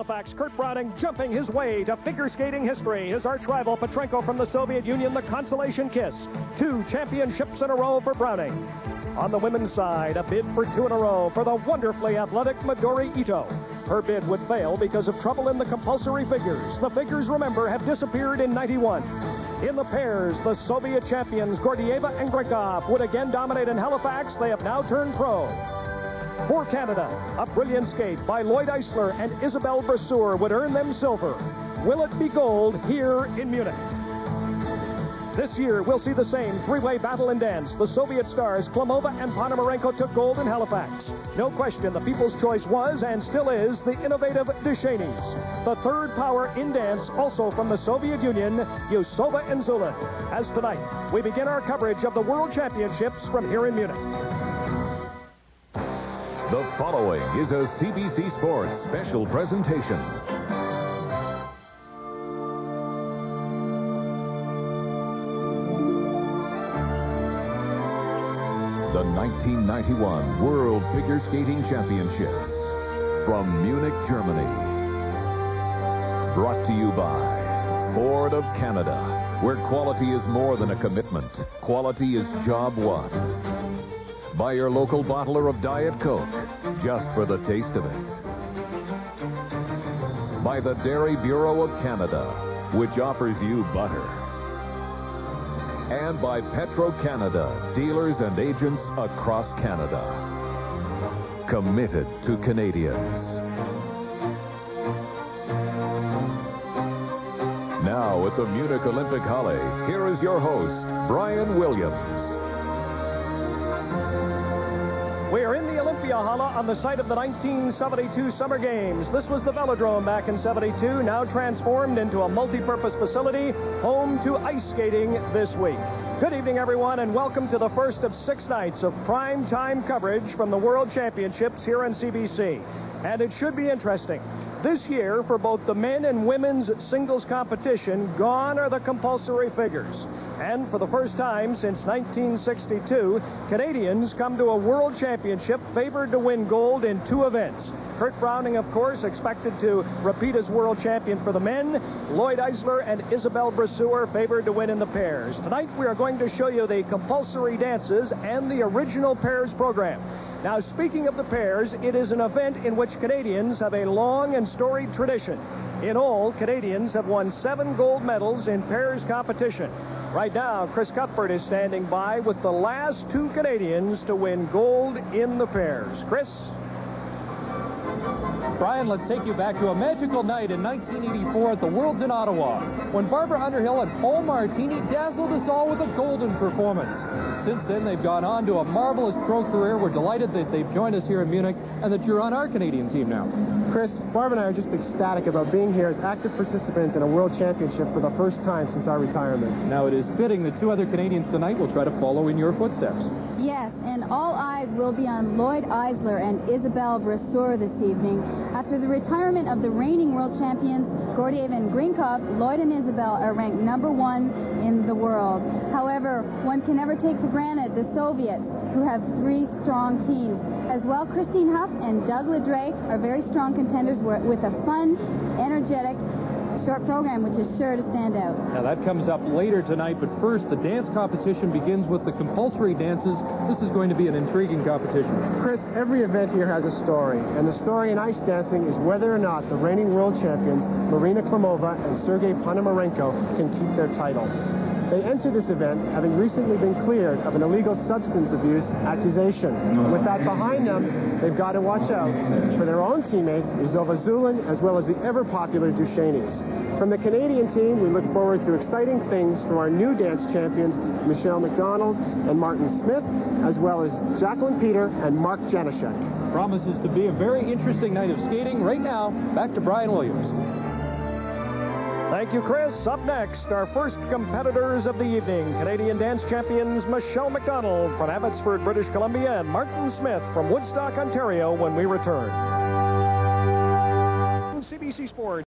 Halifax, Kurt Browning jumping his way to figure skating history. His arch rival, Petrenko from the Soviet Union, the consolation kiss. 2 championships in a row for Browning. On the women's side, a bid for 2 in a row for the wonderfully athletic Midori Ito. Her bid would fail because of trouble in the compulsory figures. The figures, remember, have disappeared in '91. In the pairs, the Soviet champions Gordieva and Gregov would again dominate in Halifax. They have now turned pro. For Canada, a brilliant skate by Lloyd Eisler and Isabelle Brasseur would earn them silver. Will it be gold here in Munich? This year, we'll see the same 3-way battle in dance. The Soviet stars Klimova and Ponomarenko took gold in Halifax. No question, the people's choice was and still is the innovative Duchenes. The third power in dance, also from the Soviet Union, Yusova and Zulin. As tonight, we begin our coverage of the World Championships from here in Munich. The following is a CBC Sports special presentation. The 1991 World Figure Skating Championships from Munich, Germany. Brought to you by Ford of Canada, where quality is more than a commitment. Quality is job one. By your local bottler of Diet Coke, just for the taste of it. By the Dairy Bureau of Canada, which offers you butter. And by Petro-Canada, dealers and agents across Canada. Committed to Canadians. Now at the Munich Olympic Halle, here is your host, Brian Williams. We are in the Olympia Halle on the site of the 1972 Summer Games. This was the Velodrome back in '72, now transformed into a multi-purpose facility, home to ice skating this week. Good evening, everyone, and welcome to the first of 6 nights of prime time coverage from the World Championships here on CBC. And it should be interesting. This year, for both the men and women's singles competition, gone are the compulsory figures. And for the first time since 1962, Canadians come to a World Championship favored to win gold in 2 events. Kurt Browning, of course, expected to repeat as world champion for the men. Lloyd Eisler and Isabelle Brasseur favored to win in the pairs. Tonight, we are going to show you the compulsory dances and the original pairs program. Now, speaking of the pairs, it is an event in which Canadians have a long and storied tradition. In all, Canadians have won 7 gold medals in pairs competition. Right now, Chris Cuthbert is standing by with the last 2 Canadians to win gold in the pairs. Chris? Brian, let's take you back to a magical night in 1984 at the Worlds in Ottawa, when Barbara Underhill and Paul Martini dazzled us all with a golden performance. Since then, they've gone on to a marvelous pro career. We're delighted that they've joined us here in Munich and that you're on our Canadian team now. Chris, Barb and I are just ecstatic about being here as active participants in a World Championship for the first time since our retirement. Now, it is fitting that 2 other Canadians tonight will try to follow in your footsteps. Yes, and all eyes will be on Lloyd Eisler and Isabelle Brasseur this evening. After the retirement of the reigning world champions, Gordieva and Grinkov, Lloyd and Isabelle are ranked #1 in the world. However, one can never take for granted the Soviets, who have 3 strong teams. As well, Christine Huff and Doug Ledre are very strong contenders with a fun, energetic, short program which is sure to stand out. Now that comes up later tonight, but first the dance competition begins with the compulsory dances. This is going to be an intriguing competition. Chris, every event here has a story, and the story in ice dancing is whether or not the reigning world champions Marina Klimova and Sergei Ponomarenko can keep their title. They enter this event having recently been cleared of an illegal substance abuse accusation. With that behind them, they've got to watch out for their own teammates, Yusova Zulin, as well as the ever-popular Duchenes. From the Canadian team, we look forward to exciting things from our new dance champions, Michelle McDonald and Martin Smith, as well as Jacqueline Peter and Mark Janaszek. Promises to be a very interesting night of skating. Right now, back to Brian Williams. Thank you, Chris. Up next, our first competitors of the evening, Canadian dance champions Michelle McDonald from Abbotsford, British Columbia, and Martin Smith from Woodstock, Ontario, when we return. CBC Sports.